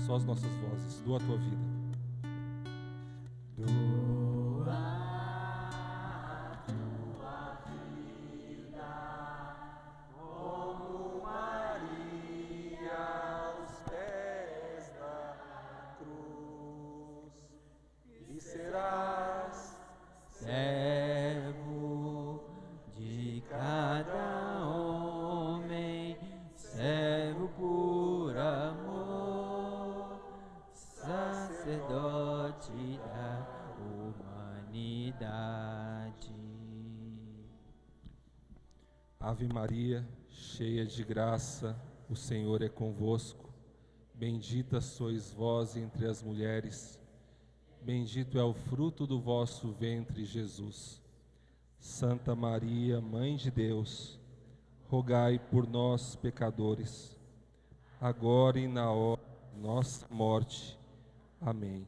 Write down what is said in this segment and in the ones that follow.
Só as nossas vozes. Doa a tua vida. Servo de cada homem, servo por amor, sacerdote da humanidade. Ave Maria, cheia de graça, o Senhor é convosco. Bendita sois vós entre as mulheres. Bendito é o fruto do vosso ventre, Jesus. Santa Maria, Mãe de Deus, rogai por nós, pecadores, agora e na hora de nossa morte. Amém.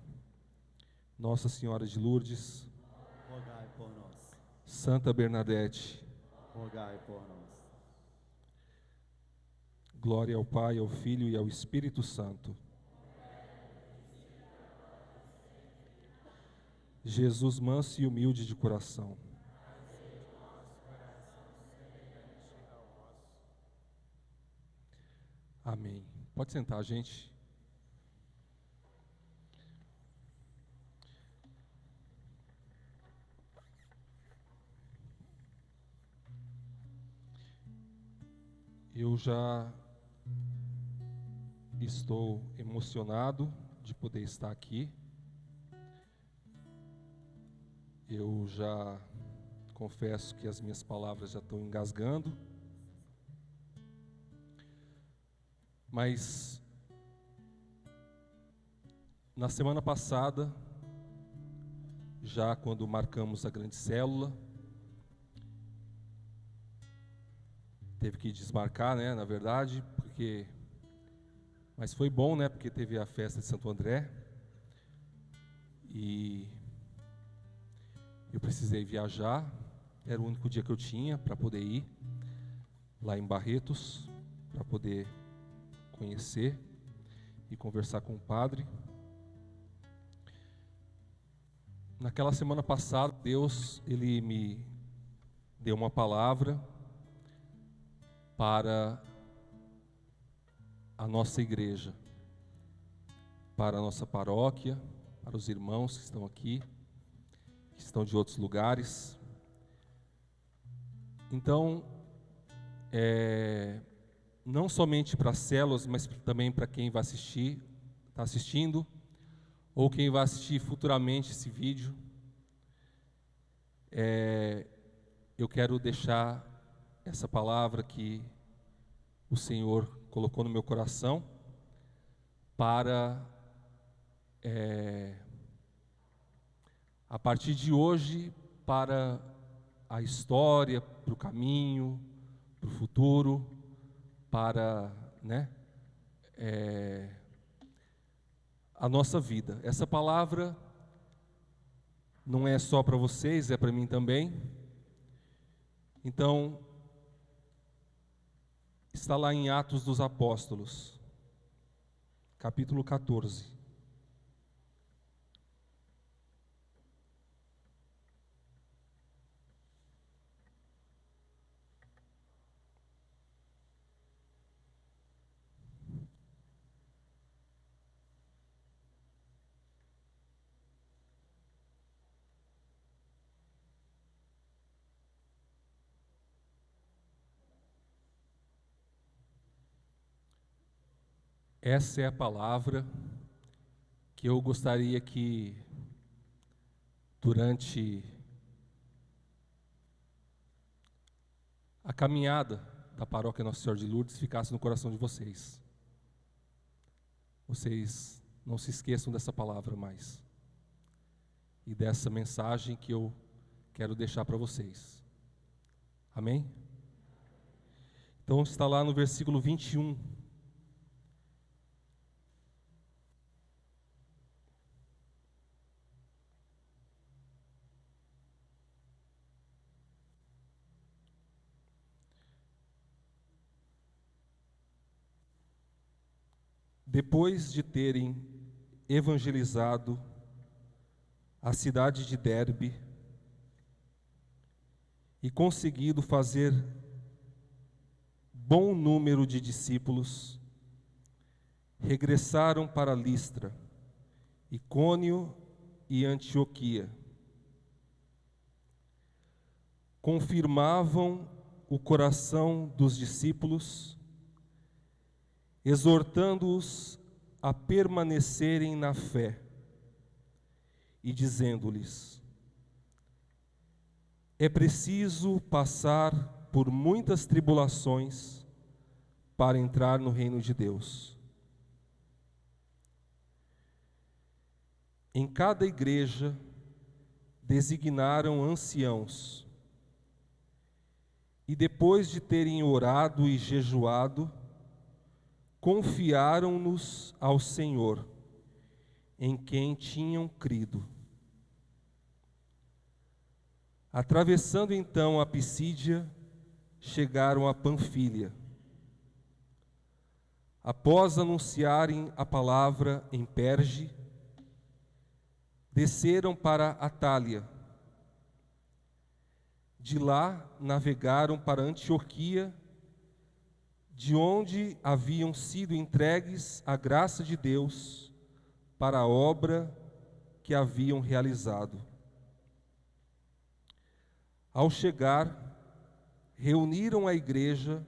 Nossa Senhora de Lourdes, rogai por nós. Santa Bernadette, Rogai por nós. glória ao Pai, ao Filho e ao Espírito Santo. Jesus manso e humilde de coração. Amém. Pode sentar, gente. Eu já estou emocionado de poder estar aqui. Eu já confesso que as minhas palavras já estão engasgando. Mas na semana passada, já quando marcamos a grande célula, teve que desmarcar, né, na verdade, mas foi bom, né, porque teve a festa de Santo André e eu precisei viajar, era o único dia que eu tinha para poder ir lá em Barretos, para poder conhecer e conversar com o padre. Naquela semana passada, Deus, Ele me deu uma palavra para a nossa igreja, para a nossa paróquia, para os irmãos que estão aqui, que estão de outros lugares. Então, não somente para as células, mas também para quem vai assistir, está assistindo, ou quem vai assistir futuramente esse vídeo, eu quero deixar essa palavra que o Senhor colocou no meu coração para, a partir de hoje, para a história, para o caminho, para o futuro, para, né, a nossa vida. Essa palavra não é só para vocês, é para mim também. Então, está lá em Atos dos Apóstolos, capítulo 14. Essa é a palavra que eu gostaria que, durante a caminhada da paróquia Nossa Senhora de Lourdes, ficasse no coração de vocês. Vocês não se esqueçam dessa palavra mais. E dessa mensagem que eu quero deixar para vocês. Amém? Então está lá no versículo 21. Depois de terem evangelizado a cidade de Derbe e conseguido fazer bom número de discípulos, regressaram para Listra, Icônio e Antioquia. Confirmavam o coração dos discípulos, exortando-os a permanecerem na fé e dizendo-lhes: é preciso passar por muitas tribulações para entrar no reino de Deus. Em cada igreja designaram anciãos, e depois de terem orado e jejuado, confiaram-nos ao Senhor, em quem tinham crido. Atravessando então a Pisídia, chegaram a Panfília. Após anunciarem a palavra em Perge, desceram para Atália. De lá navegaram para Antioquia, de onde haviam sido entregues à graça de Deus para a obra que haviam realizado. Ao chegar, reuniram a igreja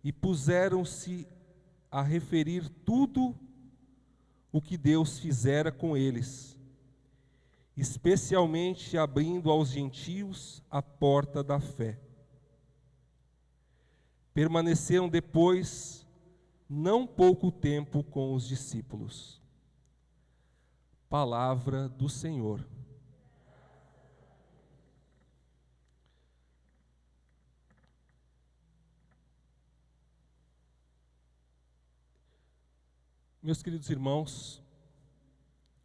e puseram-se a referir tudo o que Deus fizera com eles, especialmente abrindo aos gentios a porta da fé. Permaneceram depois não pouco tempo com os discípulos. Palavra do Senhor. Meus queridos irmãos,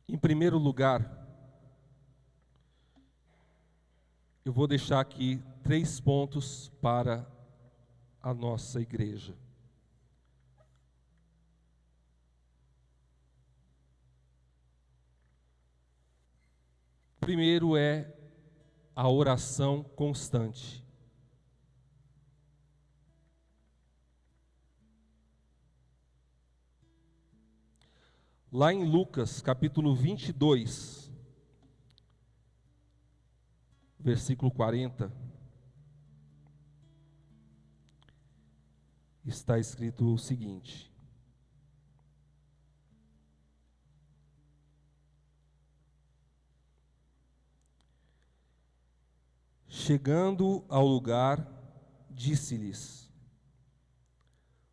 em primeiro lugar, eu vou deixar aqui 3 pontos para a nossa igreja. O primeiro é a oração constante. Lá em Lucas, capítulo 22, versículo 40, está escrito o seguinte: chegando ao lugar, disse-lhes: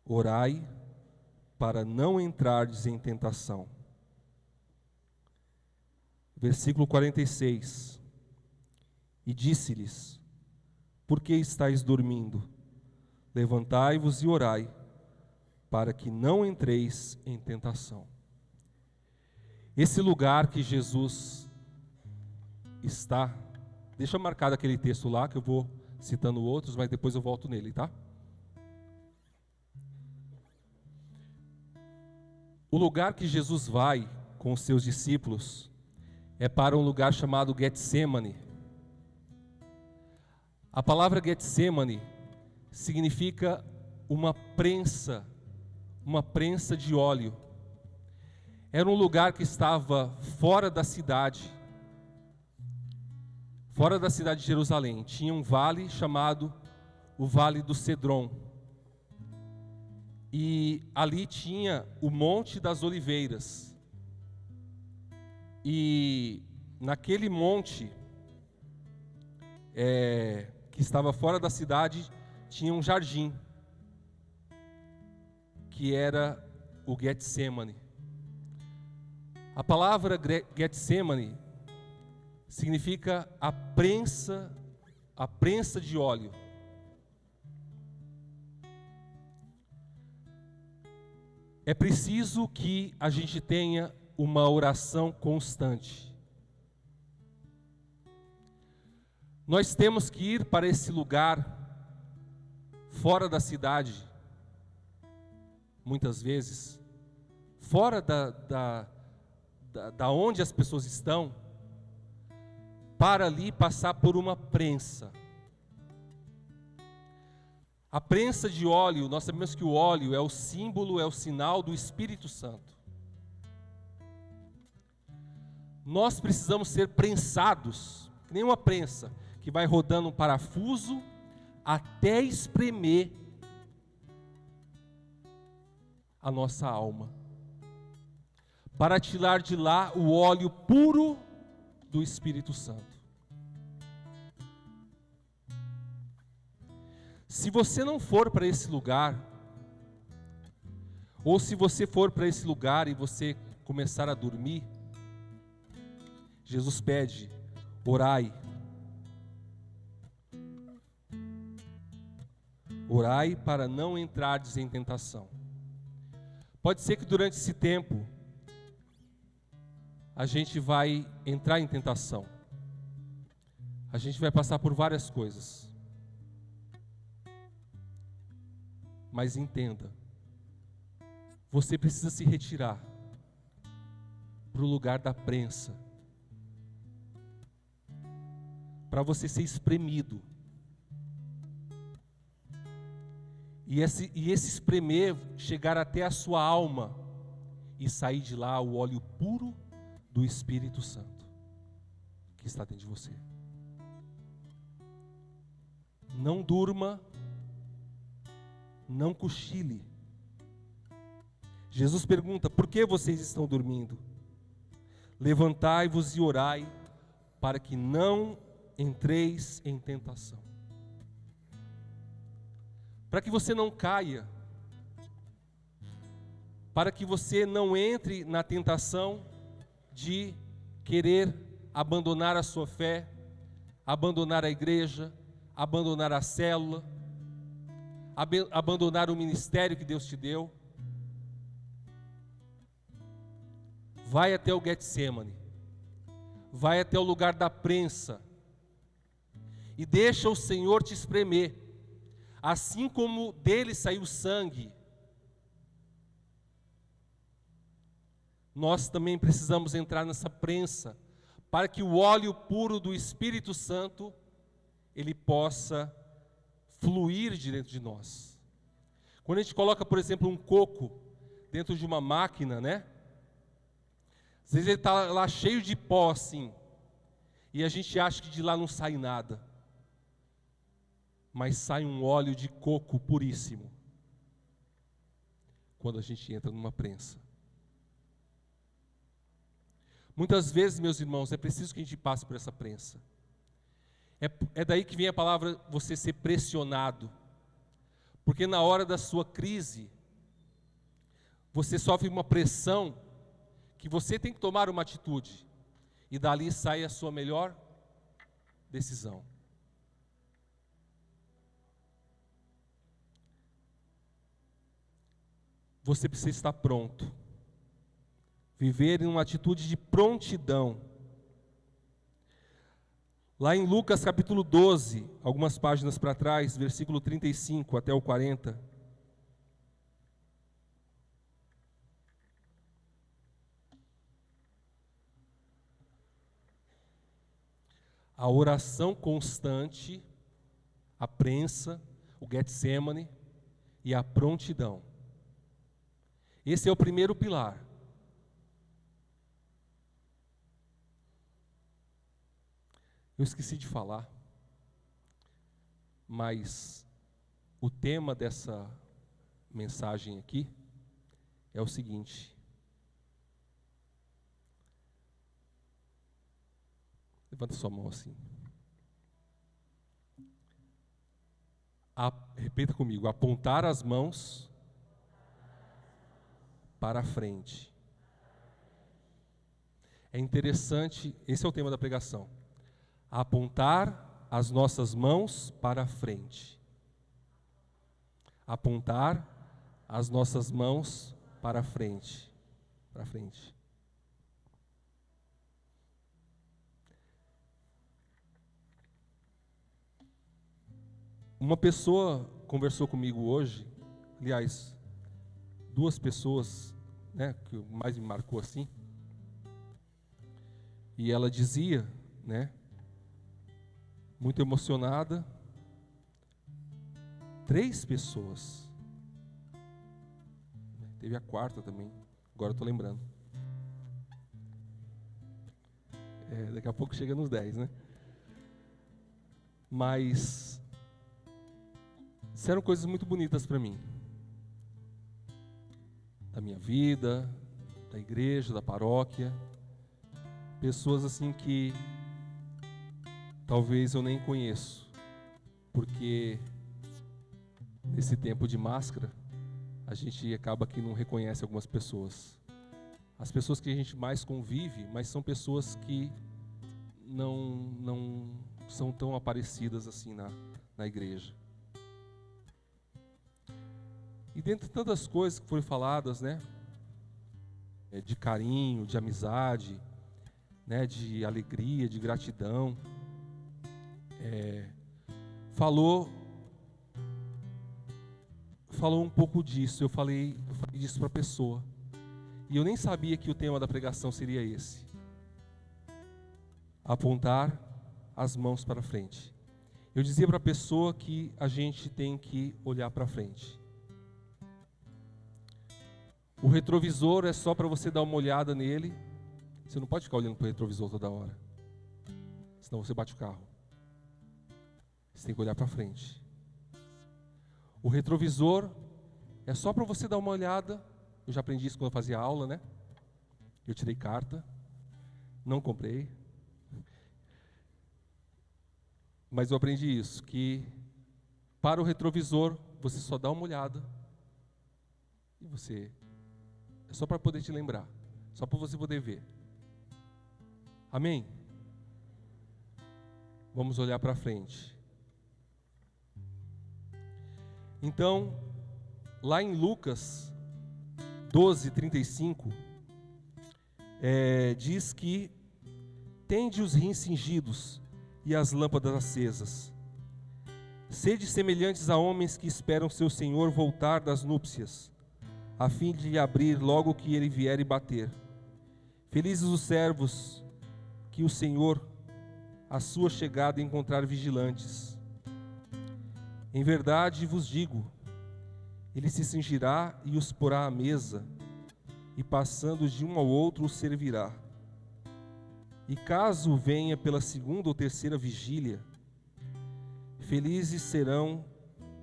orai para não entrardes em tentação. Versículo 46. E disse-lhes: por que estáis dormindo? Levantai-vos e orai, para que não entreis em tentação. Esse lugar que Jesus está, deixa marcado aquele texto lá, que eu vou citando outros, mas depois eu volto nele, tá? O lugar que Jesus vai com os seus discípulos é para um lugar chamado Getsemane. A palavra Getsemane significa uma prensa de óleo. Era um lugar que estava fora da cidade de Jerusalém. Tinha um vale chamado o Vale do Cedron. E ali tinha o Monte das Oliveiras. E naquele monte, que estava fora da cidade, tinha um jardim, que era o Getsemane. A palavra Getsemane significa a prensa de óleo. É preciso que a gente tenha uma oração constante. Nós temos que ir para esse lugar, fora da cidade, muitas vezes, fora da onde as pessoas estão, para ali passar por uma prensa. A prensa de óleo, nós sabemos que o óleo é o símbolo, é o sinal do Espírito Santo. Nós precisamos ser prensados, que nem uma prensa, que vai rodando um parafuso até espremer a nossa alma, para tirar de lá o óleo puro do Espírito Santo. Se você não for para esse lugar, ou se você for para esse lugar e você começar a dormir, Jesus pede: orai. Orai para não entrardes em tentação. Pode ser que durante esse tempo a gente vai entrar em tentação. A gente vai passar por várias coisas. Mas entenda, você precisa se retirar para o lugar da prensa, para você ser espremido. E esse espremer chegar até a sua alma e sair de lá o óleo puro do Espírito Santo que está dentro de você. Não durma, não cochile. Jesus pergunta: por que vocês estão dormindo? Levantai-vos e orai, para que não entreis em tentação. Para que você não caia, para que você não entre na tentação de querer abandonar a sua fé, abandonar a igreja, abandonar a célula, abandonar o ministério que Deus te deu. Vai até o Getsemane, vai até o lugar da prensa e deixa o Senhor te espremer. Assim como dele saiu sangue, nós também precisamos entrar nessa prensa, para que o óleo puro do Espírito Santo, ele possa fluir de dentro de nós. Quando a gente coloca, por exemplo, um coco dentro de uma máquina, né? Às vezes ele está lá cheio de pó assim, e a gente acha que de lá não sai nada. Mas sai um óleo de coco puríssimo quando a gente entra numa prensa. Muitas vezes, meus irmãos, é preciso que a gente passe por essa prensa. É daí que vem a palavra você ser pressionado. Porque na hora da sua crise, você sofre uma pressão que você tem que tomar uma atitude. E dali sai a sua melhor decisão. Você precisa estar pronto. Viver em uma atitude de prontidão. Lá em Lucas capítulo 12, algumas páginas para trás, versículo 35 até o 40. A oração constante, a prensa, o Getsemane e a prontidão. Esse é o primeiro pilar. Eu esqueci de falar, mas o tema dessa mensagem aqui é o seguinte. Levanta sua mão assim. Repita comigo: apontar as mãos para a frente. É interessante, esse é o tema da pregação. Apontar as nossas mãos para a frente. Apontar as nossas mãos para a frente. Para frente. Uma pessoa conversou comigo hoje, aliás, duas pessoas né, que mais me marcou assim. E ela dizia, né, muito emocionada, 3 pessoas. Teve a 4ª também, agora eu estou lembrando. Daqui a pouco chega nos 10, né? Mas disseram coisas muito bonitas para mim. Da minha vida, da igreja, da paróquia. Pessoas assim que talvez eu nem conheço, porque nesse tempo de máscara, a gente acaba que não reconhece algumas pessoas. As pessoas que a gente mais convive, mas são pessoas que não são tão aparecidas assim na igreja. E dentre tantas coisas que foram faladas, né, de carinho, de amizade, né, de alegria, de gratidão, falou um pouco disso. Eu falei disso para a pessoa. E eu nem sabia que o tema da pregação seria esse. Apontar as mãos para frente. Eu dizia para a pessoa que a gente tem que olhar para frente. O retrovisor é só para você dar uma olhada nele. Você não pode ficar olhando para o retrovisor toda hora, senão você bate o carro. Você tem que olhar para frente. O retrovisor é só para você dar uma olhada. Eu já aprendi isso quando eu fazia aula, né? Eu tirei carta, não comprei. Mas eu aprendi isso, que para o retrovisor você só dá uma olhada e você... É só para poder te lembrar, só para você poder ver. Amém? Vamos olhar para frente. Então, lá em Lucas 12:35, diz que tende os rins cingidos e as lâmpadas acesas. Sede semelhantes a homens que esperam seu Senhor voltar das núpcias, a fim de lhe abrir logo que ele vier e bater. Felizes os servos que o Senhor, à sua chegada, encontrar vigilantes. Em verdade vos digo, ele se cingirá e os porá à mesa, e passando de um ao outro os servirá. E caso venha pela 2ª ou 3ª vigília, felizes serão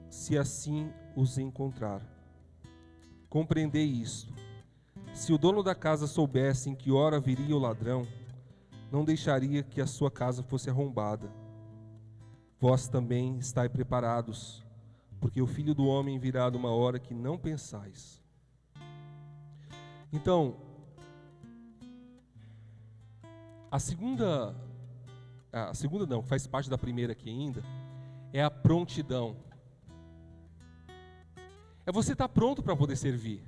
se assim os encontrar. Compreendei isto: se o dono da casa soubesse em que hora viria o ladrão, não deixaria que a sua casa fosse arrombada. Vós também estáis preparados, porque o Filho do Homem virá numa hora que não pensais. Então, a segunda não, que faz parte da primeira aqui ainda, é a prontidão. É você estar pronto para poder servir.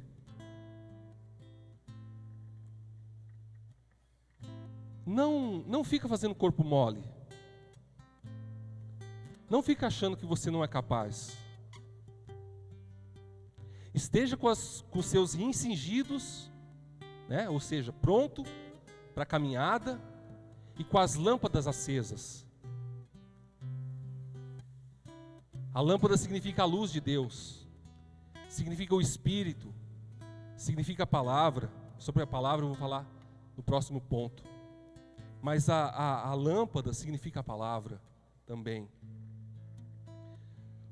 Não fica fazendo corpo mole. Não fica achando que você não é capaz. Esteja com os seus rins cingidos, né? Ou seja, pronto para a caminhada e com as lâmpadas acesas. A lâmpada significa a luz de Deus, significa o Espírito, significa a palavra. Sobre a palavra eu vou falar no próximo ponto. Mas a lâmpada significa a palavra também.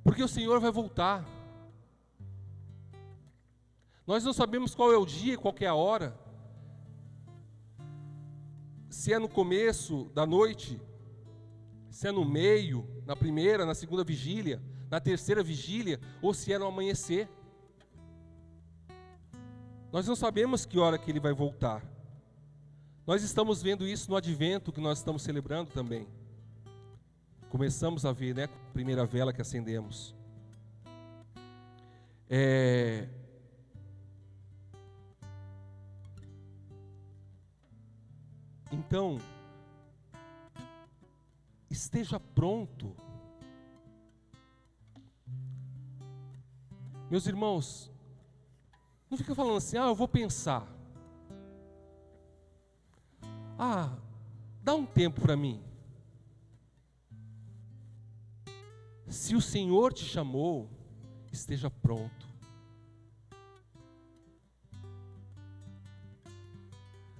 Porque o Senhor vai voltar. Nós não sabemos qual é o dia, qual é a hora. Se é no começo da noite, se é no meio, na primeira, na segunda vigília, na terceira vigília, ou se é no amanhecer. Nós não sabemos que hora que Ele vai voltar. Nós estamos vendo isso no advento que nós estamos celebrando também. Começamos a ver, né, a primeira vela que acendemos. Então, esteja pronto. Meus irmãos, Não fica falando assim, eu vou pensar. Dá um tempo para mim. Se o Senhor te chamou, esteja pronto.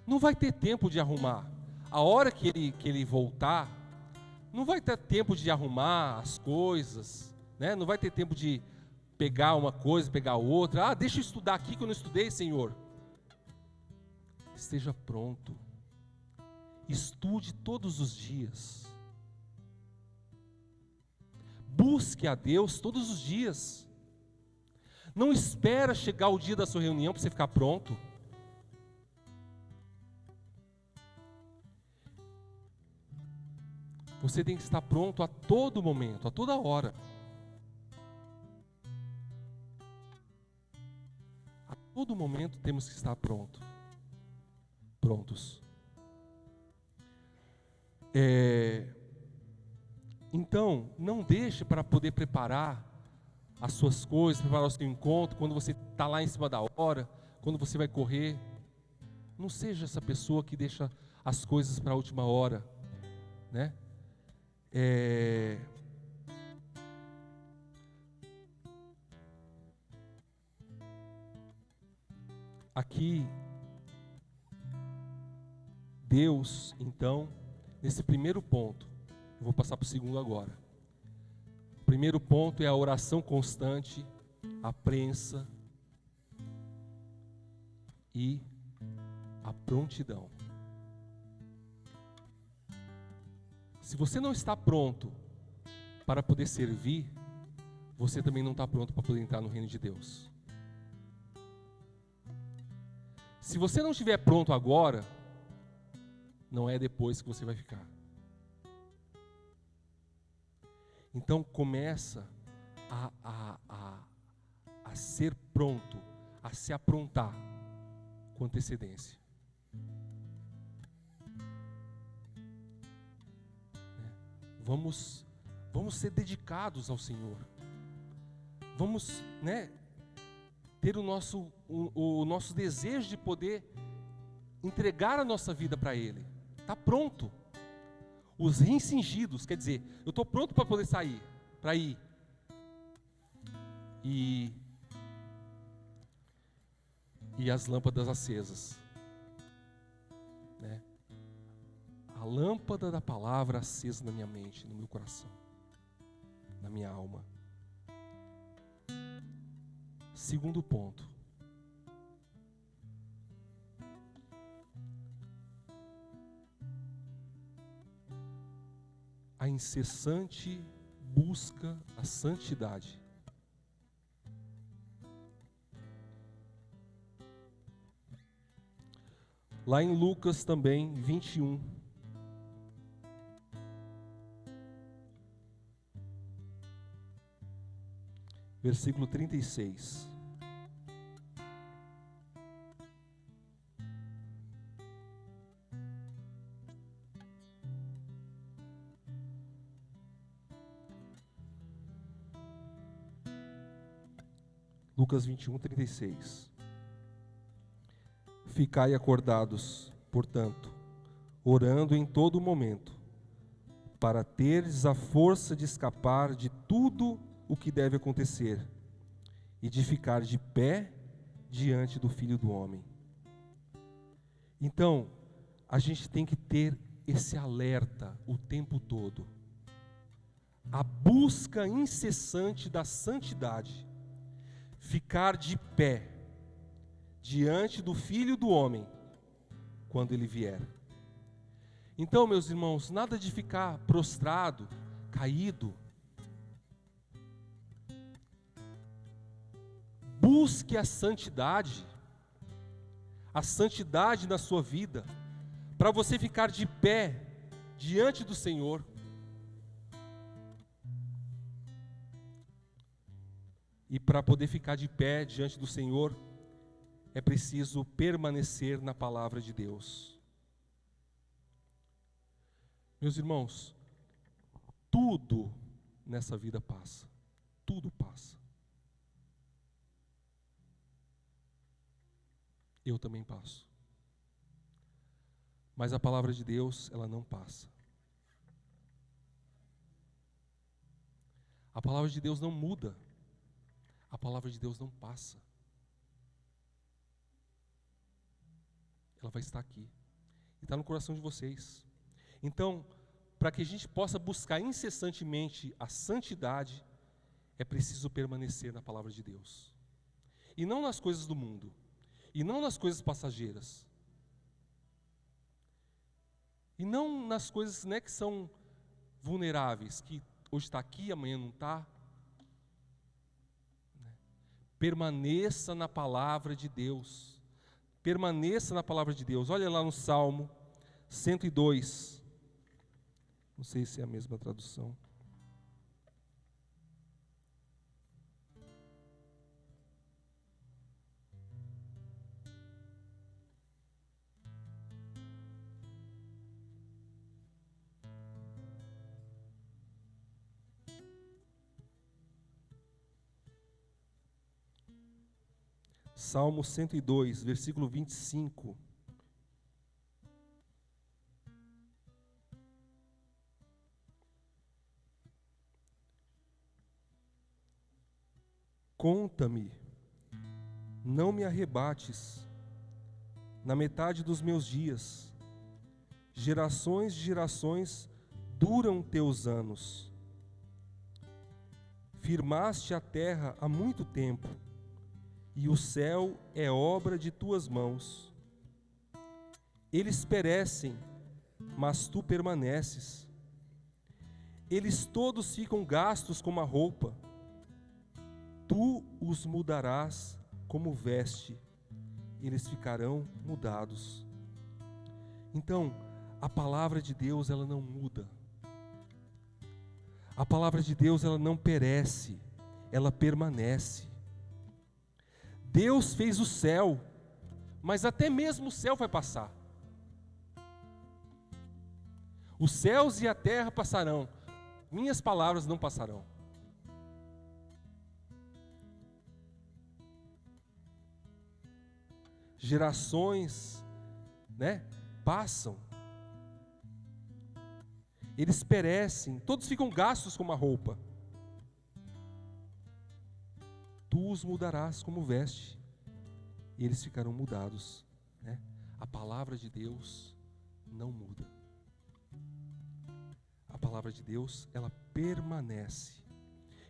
Não vai ter tempo de arrumar. A hora que ele voltar, não vai ter tempo de arrumar as coisas, né? Não vai ter tempo de pegar uma coisa, pegar outra. Deixa eu estudar aqui que eu não estudei, Senhor. Esteja pronto. Estude todos os dias. Busque a Deus todos os dias. Não espera chegar o dia da sua reunião para você ficar pronto. Você tem que estar pronto a todo momento, a toda hora. A todo momento temos que estar prontos. Então, não deixe para poder preparar as suas coisas, preparar o seu encontro, quando você está lá em cima da hora, quando você vai correr. Não seja essa pessoa que deixa as coisas para a última hora, né? Aqui, Deus, então, nesse primeiro ponto, eu vou passar para o segundo agora. O primeiro ponto é a oração constante, a prensa e a prontidão. Se você não está pronto para poder servir, você também não está pronto para poder entrar no reino de Deus. Se você não estiver pronto agora, não é depois que você vai ficar. Então começa a ser pronto, a se aprontar com antecedência. Vamos ser dedicados ao Senhor. Vamos, ter o nosso desejo de poder entregar a nossa vida para Ele. Está pronto. Os rins cingidos, quer dizer, eu estou pronto para poder sair, para ir. E as lâmpadas acesas. A lâmpada da palavra acesa na minha mente, no meu coração, na minha alma. Segundo ponto. A incessante busca a santidade. Lá em Lucas também, 21. Versículo 36. Lucas 21, 36. Ficai acordados, portanto, orando em todo momento, para teres a força de escapar de tudo o que deve acontecer e de ficar de pé diante do Filho do Homem. Então, a gente tem que ter esse alerta o tempo todo. A busca incessante da santidade. Ficar de pé diante do Filho do Homem quando Ele vier. Então, meus irmãos, nada de ficar prostrado, caído. Busque a santidade na sua vida, para você ficar de pé diante do Senhor. E para poder ficar de pé diante do Senhor, é preciso permanecer na palavra de Deus. Meus irmãos, tudo nessa vida passa. Tudo passa. Eu também passo. Mas a palavra de Deus, ela não passa. A palavra de Deus não muda. A palavra de Deus não passa. Ela vai estar aqui. E está no coração de vocês. Então, para que a gente possa buscar incessantemente a santidade, é preciso permanecer na palavra de Deus. E não nas coisas do mundo. E não nas coisas passageiras. E não nas coisas, né, que são vulneráveis, que hoje está aqui, amanhã não está. Permaneça na palavra de Deus. Permaneça na palavra de Deus. Olha lá no Salmo 102. Não sei se é a mesma tradução. Salmo 102, versículo 25. Conta-me, não me arrebates, na metade dos meus dias. Gerações de gerações duram teus anos. Firmaste a terra há muito tempo, e o céu é obra de tuas mãos. Eles perecem, mas tu permaneces. Eles todos ficam gastos como a roupa. Tu os mudarás como veste. Eles ficarão mudados. Então, a palavra de Deus, ela não muda. A palavra de Deus, ela não perece, ela permanece. Deus fez o céu, mas até mesmo o céu vai passar. Os céus e a terra passarão, minhas palavras não passarão. Gerações, né, passam. Eles perecem, todos ficam gastos como a roupa. Tu os mudarás como veste, e eles ficarão mudados, né? A palavra de Deus não muda. A palavra de Deus, ela permanece.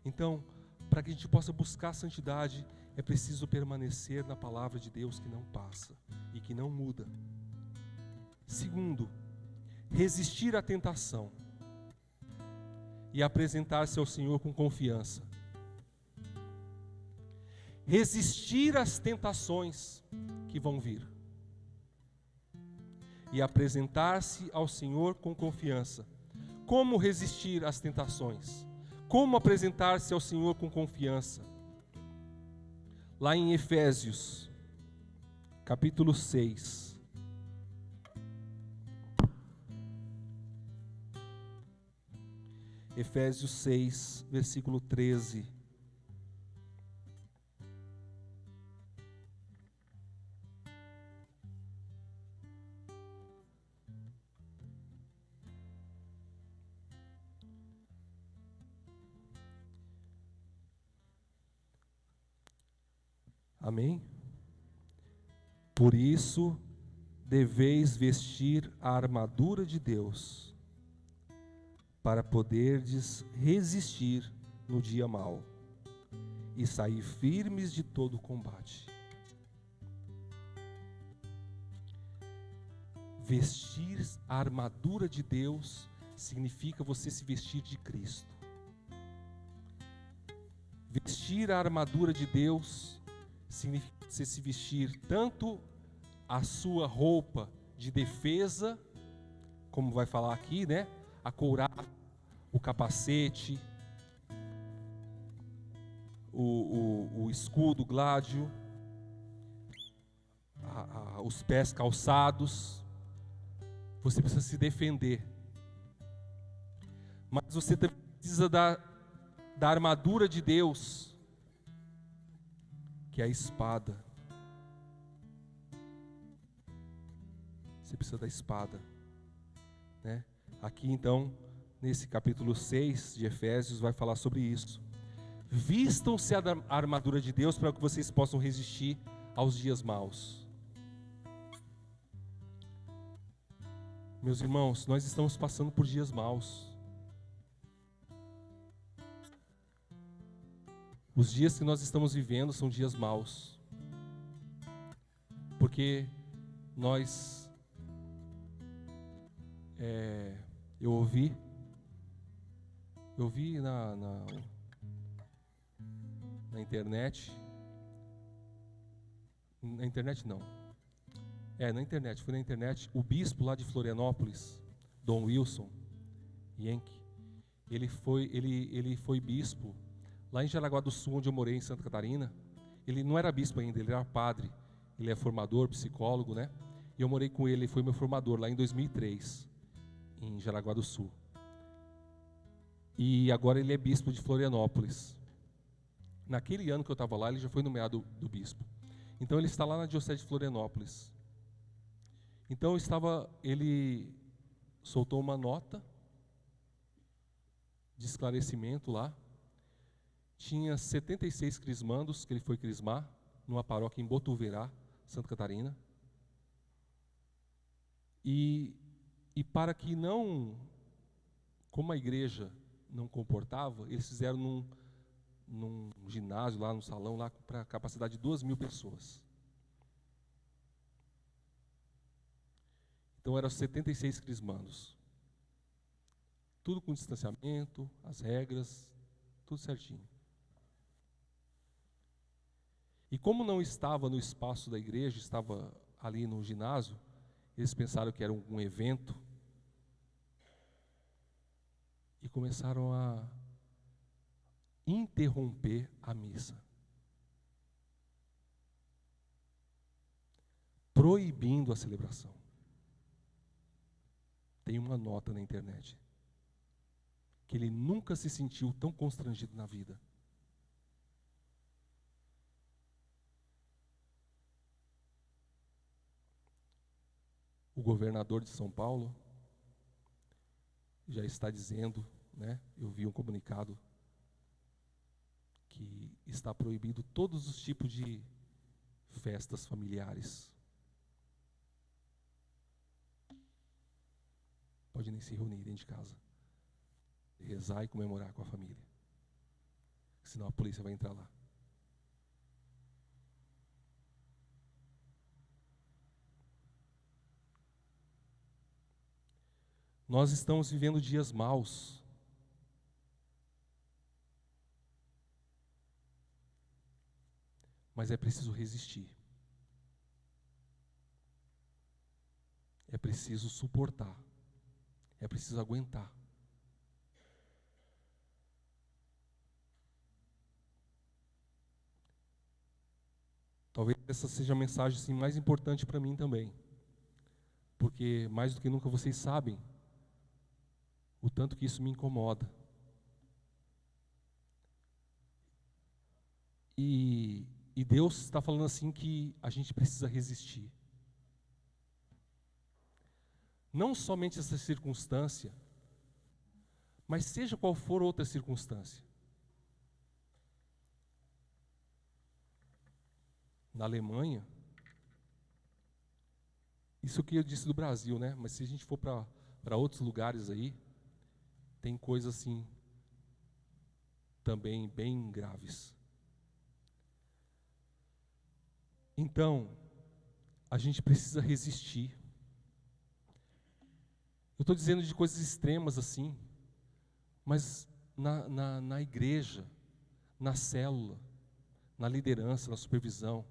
Então, para que a gente possa buscar a santidade, é preciso permanecer na palavra de Deus que não passa e que não muda. Segundo, resistir à tentação e apresentar-se ao Senhor com confiança. Resistir às tentações que vão vir e apresentar-se ao Senhor com confiança. Como resistir às tentações? Como apresentar-se ao Senhor com confiança? Lá em Efésios, capítulo 6. Efésios 6, versículo 13. Amém? Por isso, deveis vestir a armadura de Deus, para poderdes resistir no dia mau, e sair firmes de todo o combate. Vestir a armadura de Deus significa você se vestir de Cristo. Vestir a armadura de Deus significa você se vestir tanto a sua roupa de defesa, como vai falar aqui, né? A couraça, o capacete, o escudo gládio, os pés calçados. Você precisa se defender. Mas você também precisa da armadura de Deus, que é a espada. você precisa da espada, né? Aqui então, nesse capítulo 6 de Efésios, vai falar sobre isso. Vistam-se a armadura de Deus para que vocês possam resistir aos dias maus. Meus irmãos, nós estamos passando por dias maus. Os dias que nós estamos vivendo são dias maus. Porque eu ouvi na internet, fui na internet, o bispo lá de Florianópolis, Dom Wilson Yankee, ele foi bispo lá em Jaraguá do Sul, onde eu morei, em Santa Catarina. Ele não era bispo ainda, ele era padre, ele é formador, psicólogo, né? E eu morei com ele foi meu formador lá em 2003, em Jaraguá do Sul. E agora ele é bispo de Florianópolis. Naquele ano que eu estava lá, ele já foi nomeado do bispo. Então ele está lá na Diocese de Florianópolis. Então ele soltou uma nota de esclarecimento lá. Tinha 76 crismandos que ele foi crismar, numa paróquia em Botuverá, Santa Catarina. E para que não, como a igreja não comportava, eles fizeram num ginásio lá, num salão lá, para capacidade de 2.000 pessoas. Então eram 76 crismandos. Tudo com distanciamento, as regras, tudo certinho. E como não estava no espaço da igreja, estava ali no ginásio, eles pensaram que era um evento e começaram a interromper a missa, proibindo a celebração. Tem uma nota na internet que ele nunca se sentiu tão constrangido na vida. O governador de São Paulo já está dizendo, né? Eu vi um comunicado que está proibido todos os tipos de festas familiares. Pode nem se reunir dentro de casa, rezar e comemorar com a família, senão a polícia vai entrar lá. Nós estamos vivendo dias maus. Mas é preciso resistir. É preciso suportar. É preciso aguentar. Talvez essa seja a mensagem assim, mais importante para mim também. Porque mais do que nunca vocês sabem o tanto que isso me incomoda. E Deus está falando assim que a gente precisa resistir. Não somente essa circunstância, mas seja qual for outra circunstância. Na Alemanha, isso que eu disse do Brasil, né? Mas se a gente for para outros lugares aí, tem coisas assim, também bem graves. Então, a gente precisa resistir. Eu estou dizendo de coisas extremas assim, mas na igreja, na célula, na liderança, na supervisão,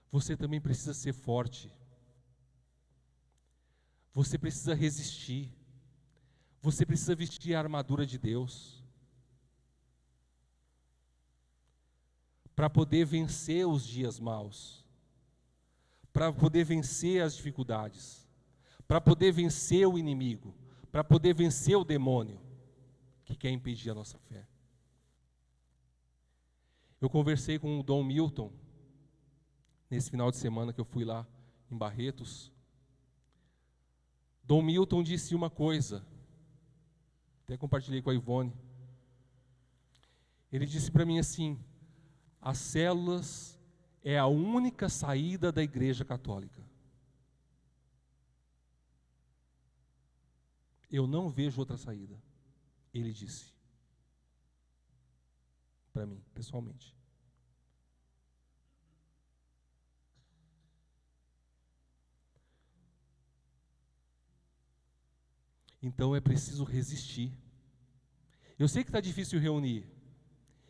você também precisa ser forte. Você precisa resistir. Você precisa vestir a armadura de Deus para poder vencer os dias maus, para poder vencer as dificuldades, para poder vencer o inimigo, para poder vencer o demônio que quer impedir a nossa fé. Eu conversei com o Dom Milton nesse final de semana que eu fui lá em Barretos, Dom Milton disse uma coisa, até compartilhei com a Ivone. Ele disse para mim assim: as células é a única saída da Igreja Católica. Eu não vejo outra saída. Ele disse para mim, pessoalmente. Então é preciso resistir. Eu sei que está difícil reunir.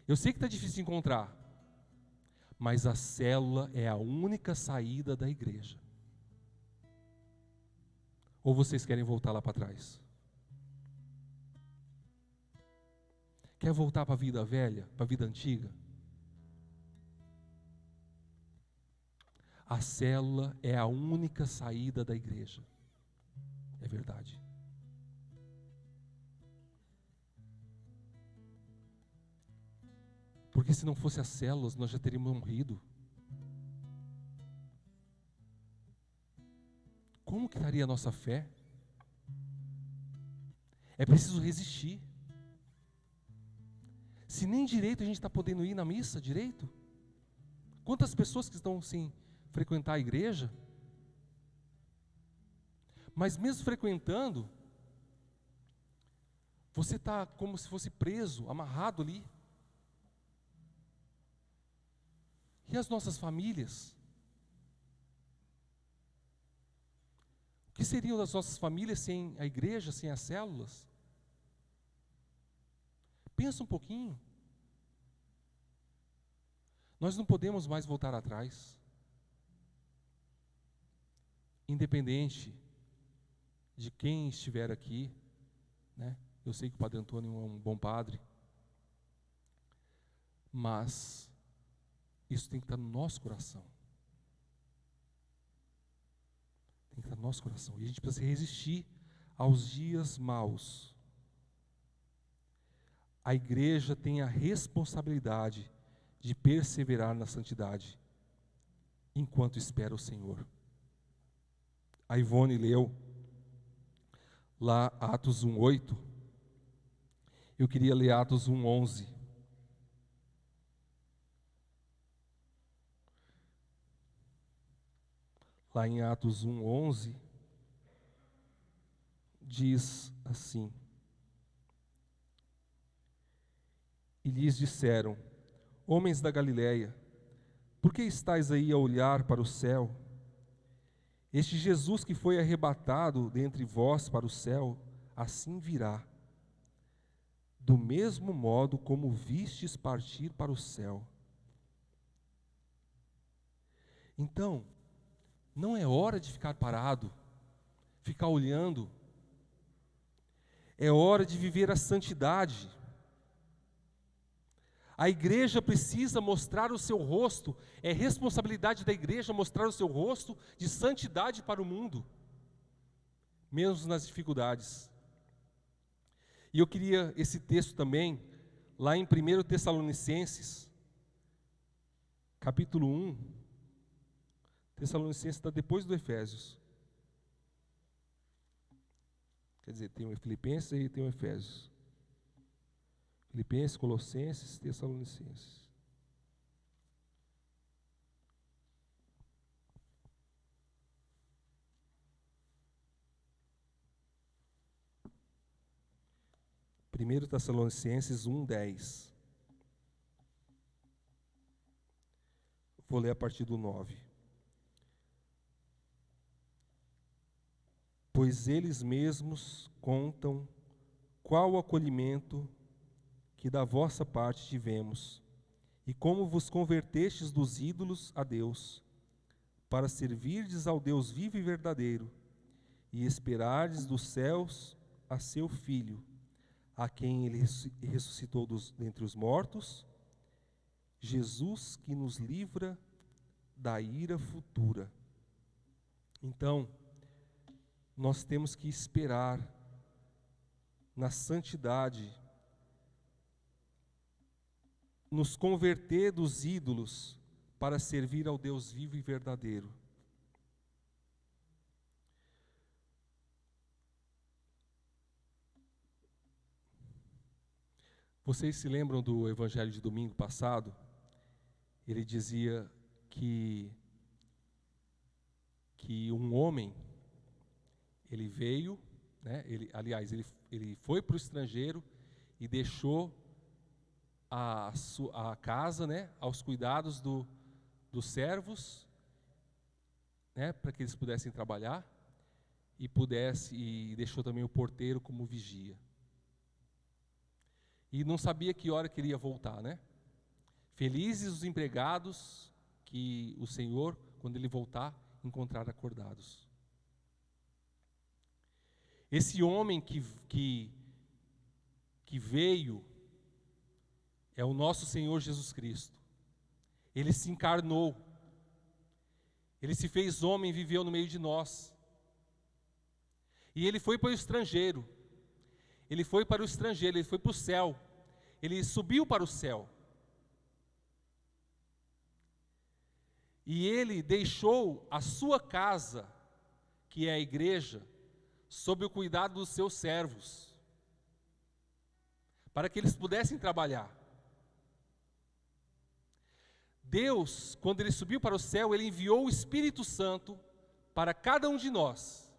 Eu sei que está difícil encontrar. Mas a célula é a única saída da igreja. Ou vocês querem voltar lá para trás? Quer voltar para a vida velha, para a vida antiga? A célula é a única saída da igreja. É verdade. Porque se não fosse as células, nós já teríamos morrido. Como que estaria a nossa fé? É preciso resistir. Se nem direito a gente está podendo ir na missa, direito? Quantas pessoas que estão sem frequentar a igreja? Mas mesmo frequentando, você está como se fosse preso, amarrado ali. E as nossas famílias? O que seriam das nossas famílias sem a igreja, sem as células? Pensa um pouquinho. Nós não podemos mais voltar atrás. Independente de quem estiver aqui, né? Eu sei que o Padre Antônio é um bom padre, mas isso tem que estar no nosso coração. Tem que estar no nosso coração. E a gente precisa resistir aos dias maus. A igreja tem a responsabilidade de perseverar na santidade enquanto espera o Senhor. A Ivone leu lá Atos 1:8. Eu queria ler Atos 1:11. Lá em Atos 1:11 diz assim: e lhes disseram: homens da Galileia, por que estáis aí a olhar para o céu? Este Jesus que foi arrebatado dentre vós para o céu, assim virá, do mesmo modo como vistes partir para o céu. Então, não é hora de ficar parado, ficar olhando. É hora de viver a santidade. A igreja precisa mostrar o seu rosto, é responsabilidade da igreja mostrar o seu rosto de santidade para o mundo, mesmo nas dificuldades. E eu queria esse texto também, lá em 1 Tessalonicenses, capítulo 1, Tessalonicenses está depois do Efésios. Quer dizer, tem o Filipenses e tem o Efésios. Filipenses, Colossenses, Tessalonicenses. Primeiro Tessalonicenses 1:10. Vou ler a partir do 9. Pois eles mesmos contam qual o acolhimento que da vossa parte tivemos, e como vos convertestes dos ídolos a Deus, para servirdes ao Deus vivo e verdadeiro, e esperardes dos céus a seu Filho, a quem ele ressuscitou dentre os mortos, Jesus que nos livra da ira futura. Então, nós temos que esperar na santidade, nos converter dos ídolos para servir ao Deus vivo e verdadeiro. Vocês se lembram do evangelho de domingo passado? Ele dizia que um homem, ele veio, né, ele foi para o estrangeiro e deixou a casa, né, aos cuidados dos servos, né, para que eles pudessem trabalhar, e deixou também o porteiro como vigia. E não sabia que hora que ele ia voltar, né? Felizes os empregados que o Senhor, quando ele voltar, encontrar acordados. Esse homem que veio é o nosso Senhor Jesus Cristo. Ele se encarnou. Ele se fez homem e viveu no meio de nós. E ele foi para o estrangeiro. Ele foi para o estrangeiro, ele foi para o céu. Ele subiu para o céu. E ele deixou a sua casa, que é a igreja, sob o cuidado dos seus servos, para que eles pudessem trabalhar. Deus, quando ele subiu para o céu, ele enviou o Espírito Santo para cada um de nós,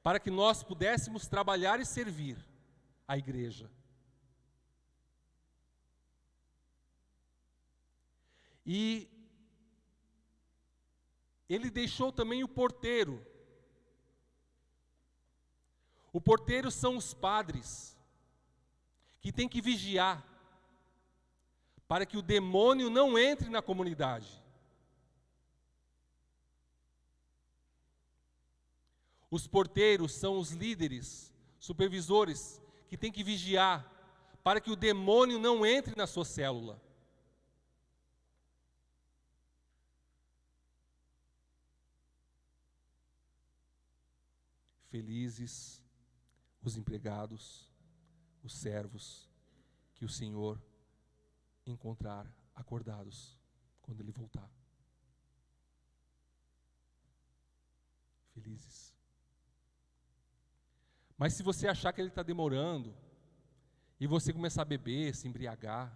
para que nós pudéssemos trabalhar e servir a igreja. E ele deixou também o porteiro. O porteiro são os padres, que têm que vigiar, para que o demônio não entre na comunidade. Os porteiros são os líderes, supervisores, que têm que vigiar, para que o demônio não entre na sua célula. Felizes os empregados, os servos, que o Senhor encontrar acordados quando ele voltar. Felizes. Mas se você achar que ele está demorando, e você começar a beber, se embriagar,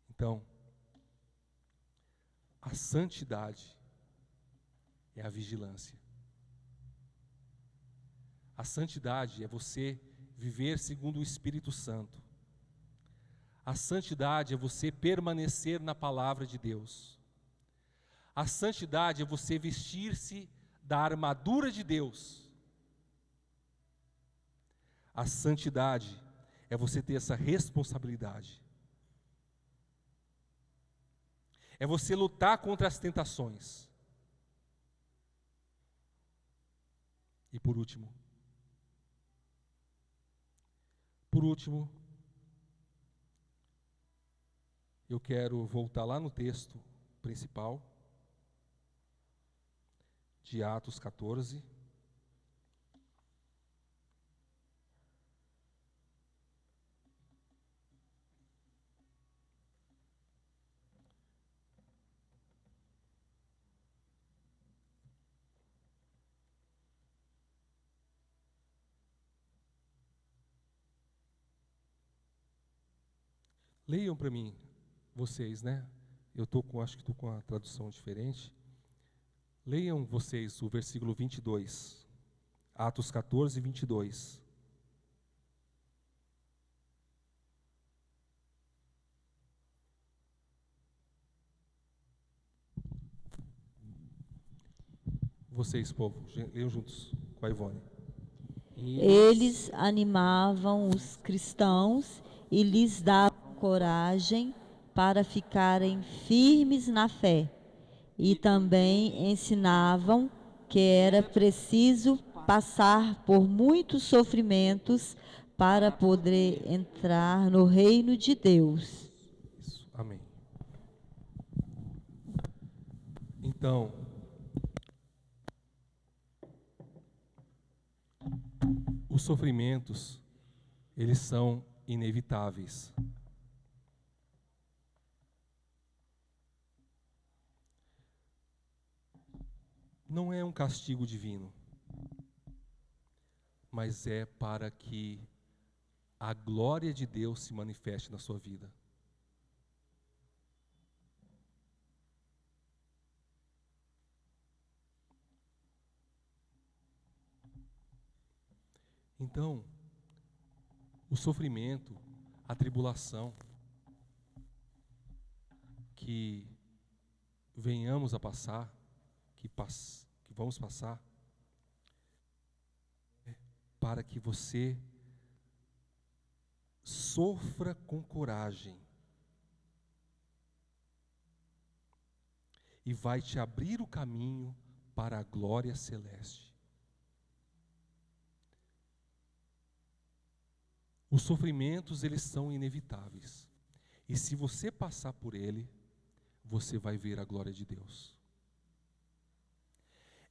então, a santidade é a vigilância. A santidade é você viver segundo o Espírito Santo. A santidade é você permanecer na palavra de Deus. A santidade é você vestir-se da armadura de Deus. A santidade é você ter essa responsabilidade. É você lutar contra as tentações. E por último, eu quero voltar lá no texto principal, de Atos 14. Leiam para mim, vocês, né? Acho que estou com a tradução diferente. Leiam vocês o versículo 22, Atos 14, 22. Vocês, povo, leiam juntos com a Ivone. Eles animavam os cristãos e lhes davam coragem para ficarem firmes na fé. E também ensinavam que era preciso passar por muitos sofrimentos para poder entrar no reino de Deus. Isso, amém. Então, os sofrimentos, eles são inevitáveis. Não é um castigo divino. mas é para que a glória de Deus se manifeste na sua vida. Então, o sofrimento, a tribulação que venhamos a passar, que vamos passar, para que você sofra com coragem e vai te abrir o caminho para a glória celeste. Os sofrimentos, eles são inevitáveis. E se você passar por ele, você vai ver a glória de Deus.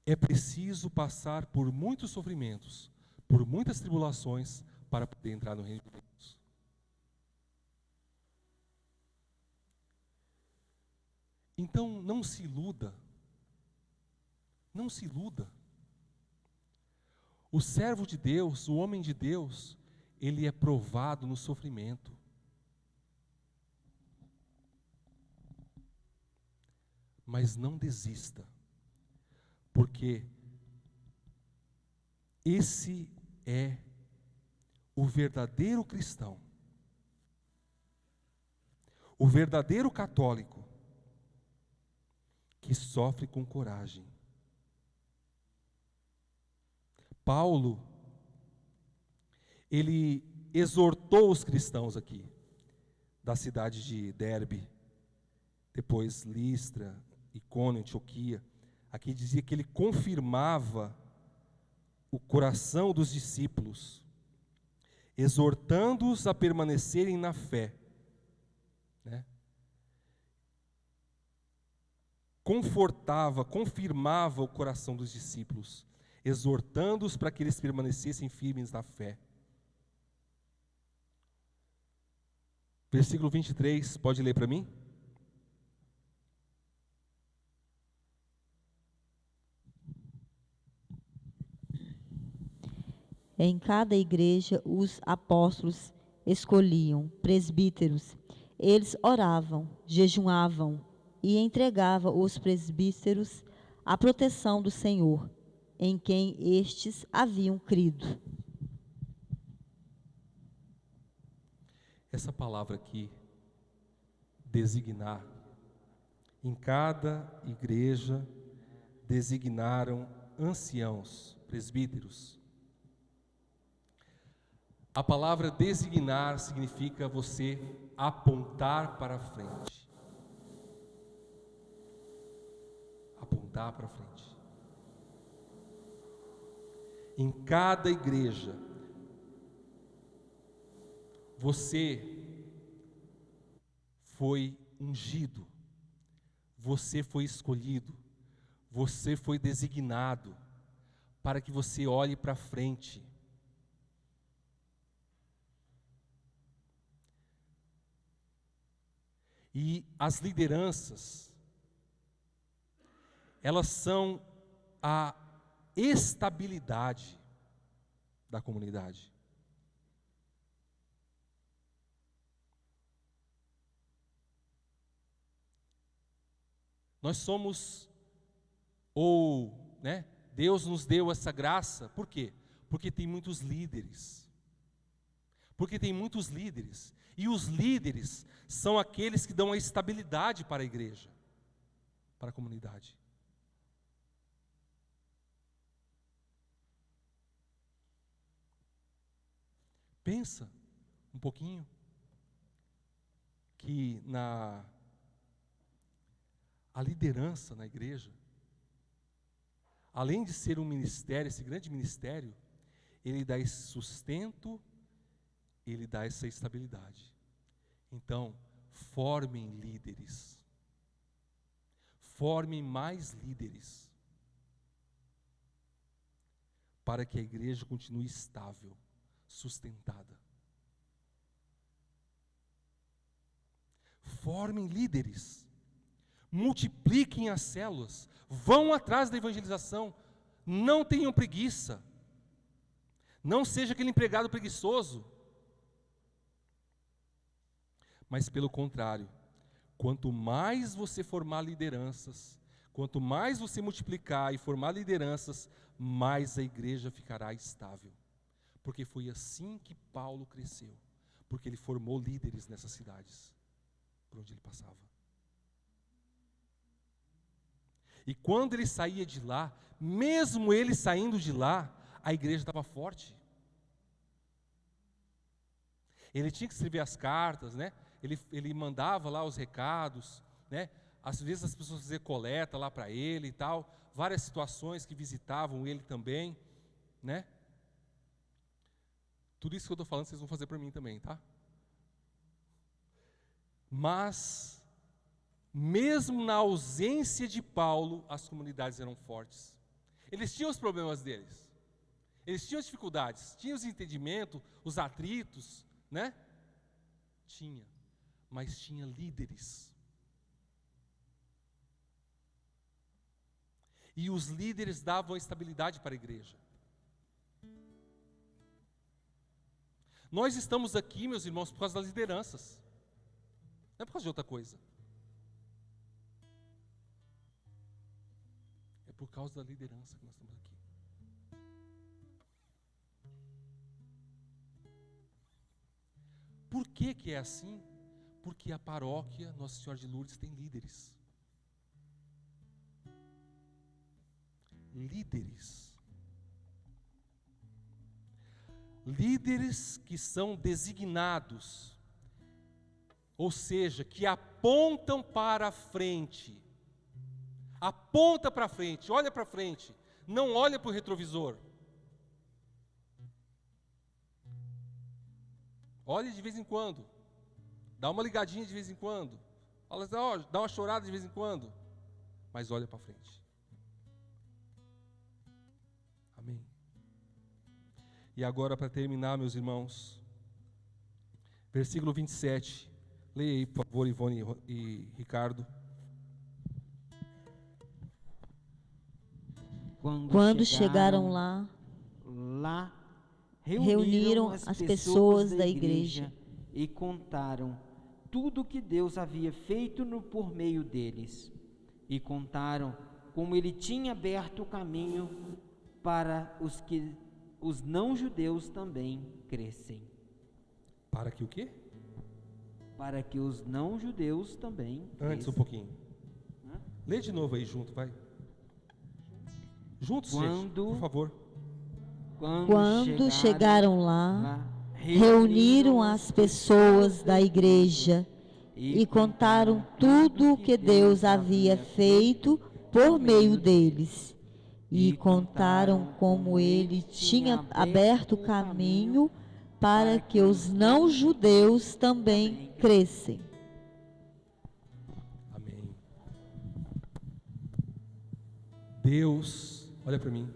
É preciso passar por muitos sofrimentos, por muitas tribulações, para poder entrar no reino de Deus. Então, não se iluda. Não se iluda. O servo de Deus, o homem de Deus, ele é provado no sofrimento. Mas não desista, porque esse é o verdadeiro cristão, o verdadeiro católico, que sofre com coragem. Paulo, ele exortou os cristãos aqui, da cidade de Derbe, depois Listra, Icônio, Antioquia. Aqui dizia que ele confirmava o coração dos discípulos, exortando-os a permanecerem na fé, né? Confortava, confirmava o coração dos discípulos, exortando-os para que eles permanecessem firmes na fé. Versículo 23, pode ler para mim? Em cada igreja, os apóstolos escolhiam presbíteros. Eles oravam, jejuavam e entregavam os presbíteros à proteção do Senhor, em quem estes haviam crido. Essa palavra aqui, designar, em cada igreja designaram anciãos, presbíteros. A palavra designar significa você apontar para frente. Apontar para frente. Em cada igreja, você foi ungido, você foi escolhido, você foi designado para que você olhe para frente. E as lideranças, elas são a estabilidade da comunidade. Nós somos, Deus nos deu essa graça, por quê? Porque tem muitos líderes. Porque tem muitos líderes. E os líderes são aqueles que dão a estabilidade para a igreja, para a comunidade. Pensa um pouquinho que a liderança na igreja, além de ser um ministério, esse grande ministério, ele dá esse sustento, ele dá essa estabilidade. Então, formem líderes. Formem mais líderes. Para que a igreja continue estável, sustentada. Formem líderes. Multipliquem as células. Vão atrás da evangelização. Não tenham preguiça. Não seja aquele empregado preguiçoso. Mas pelo contrário, quanto mais você formar lideranças, quanto mais você multiplicar e formar lideranças, mais a igreja ficará estável. Porque foi assim que Paulo cresceu. Porque ele formou líderes nessas cidades, por onde ele passava. E quando ele saía de lá, mesmo ele saindo de lá, a igreja estava forte. Ele tinha que escrever as cartas, né? Ele mandava lá os recados, né? Às vezes as pessoas faziam coleta lá para ele e tal. Várias situações que visitavam ele também, né? Tudo isso que eu estou falando, vocês vão fazer para mim também, tá? Mas, mesmo na ausência de Paulo, as comunidades eram fortes. Eles tinham os problemas deles. Eles tinham as dificuldades, tinham os entendimentos, os atritos, né? Tinha, mas tinha líderes. E os líderes davam estabilidade para a igreja. Nós estamos aqui, meus irmãos, por causa das lideranças. Não é por causa de outra coisa. É por causa da liderança que nós estamos aqui. Por que que é assim? Porque a paróquia Nossa Senhora de Lourdes tem líderes. Líderes. Líderes que são designados, ou seja, que apontam para a frente. Aponta para frente, olha para frente, não olha para o retrovisor. Olhe de vez em quando, dá uma ligadinha de vez em quando, dá uma chorada de vez em quando, mas olha para frente. Amém. E agora, para terminar, meus irmãos, versículo 27, leia aí, por favor, Ivone e Ricardo. Quando chegaram lá, reuniram as pessoas da igreja e contaram tudo o que Deus havia feito por meio deles. E contaram como ele tinha aberto o caminho para os não-judeus também crescem. Para que o quê? Para que os não-judeus também crescem. Antes um pouquinho. Lê de novo aí junto, vai. Juntos, gente, por favor. Quando chegaram lá, reuniram as pessoas da igreja e contaram tudo o que Deus havia feito por meio deles. E contaram como ele tinha aberto o caminho para que os não-judeus também crescem. Amém. Deus, olha para mim,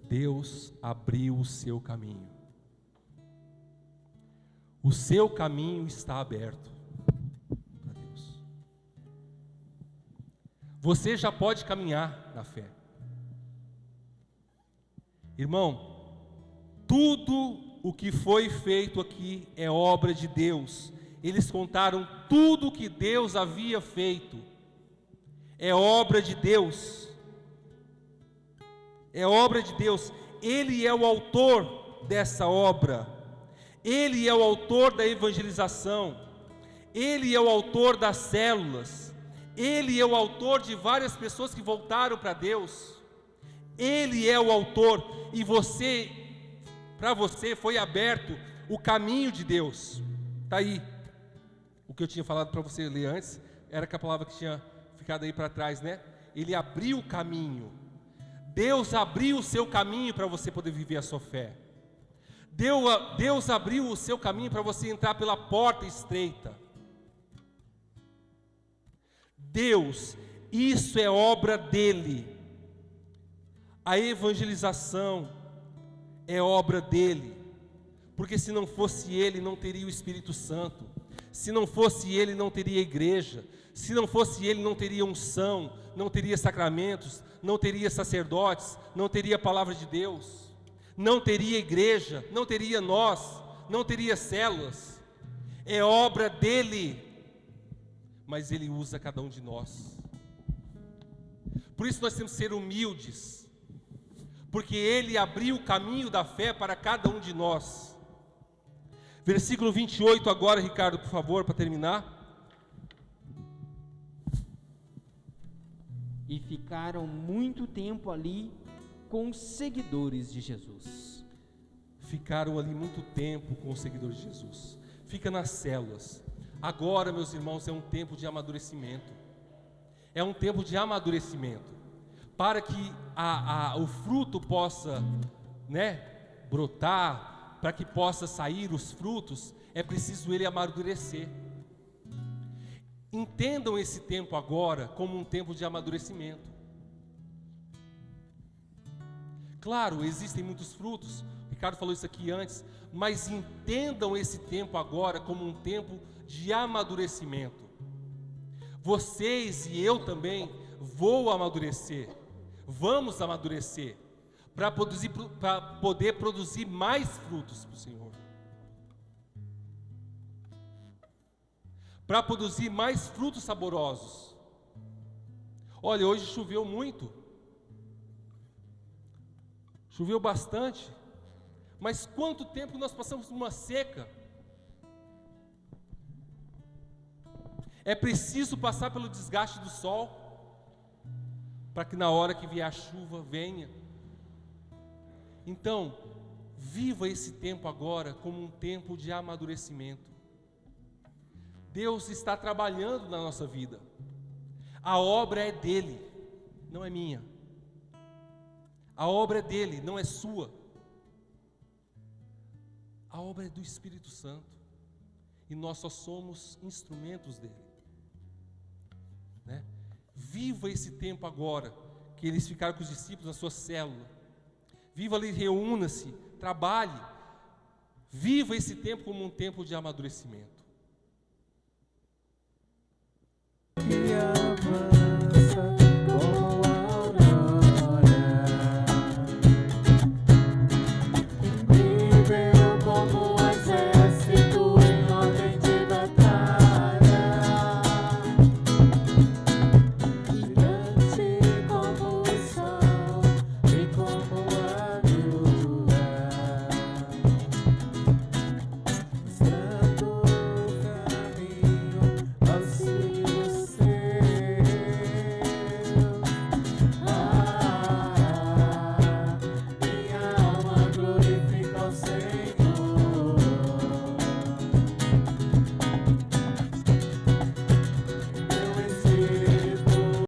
Deus abriu o seu caminho. O seu caminho está aberto para Deus. Você já pode caminhar na fé. Irmão, tudo o que foi feito aqui é obra de Deus. Eles contaram tudo o que Deus havia feito. É obra de Deus. É obra de Deus. Ele é o autor dessa obra. Ele é o autor da evangelização. Ele é o autor das células. Ele é o autor de várias pessoas que voltaram para Deus. Ele é o autor, e para você foi aberto o caminho de Deus. Está aí. O que eu tinha falado para você ler antes, era que a palavra que tinha ficado aí para trás, né? Ele abriu o caminho. Deus abriu o seu caminho para você poder viver a sua fé. Deus abriu o seu caminho para você entrar pela porta estreita. Deus, isso é obra dele. A evangelização é obra dele, porque se não fosse ele, não teria o Espírito Santo. Se não fosse ele, não teria igreja. Se não fosse ele, não teria unção, não teria sacramentos, não teria sacerdotes, não teria a palavra de Deus. não teria igreja, não teria nós, não teria células. É obra dele, mas ele usa cada um de nós. Por isso nós temos que ser humildes, porque ele abriu o caminho da fé para cada um de nós. Versículo 28 agora, Ricardo, por favor, para terminar. E ficaram muito tempo ali com os seguidores de Jesus. Ficaram ali muito tempo com os seguidores de Jesus. Fica nas células. Agora, meus irmãos, é um tempo de amadurecimento. É um tempo de amadurecimento. Para que o fruto possa, brotar, para que possa sair os frutos, é preciso ele amadurecer. Entendam esse tempo agora como um tempo de amadurecimento. Claro, existem muitos frutos, o Ricardo falou isso aqui antes, mas entendam esse tempo agora como um tempo de amadurecimento. Vocês e eu também vou amadurecer, vamos amadurecer, para poder produzir mais frutos para o Senhor. Para produzir mais frutos saborosos. Olha, hoje choveu muito. Choveu bastante. Mas quanto tempo nós passamos numa seca? É preciso passar pelo desgaste do sol, para que na hora que vier a chuva venha. Então, viva esse tempo agora como um tempo de amadurecimento. Deus está trabalhando na nossa vida. A obra é dele, não é minha. A obra é dele, não é sua. A obra é do Espírito Santo. E nós só somos instrumentos dele. Viva esse tempo agora, que eles ficaram com os discípulos na sua célula. Viva ali, reúna-se, trabalhe. Viva esse tempo como um tempo de amadurecimento.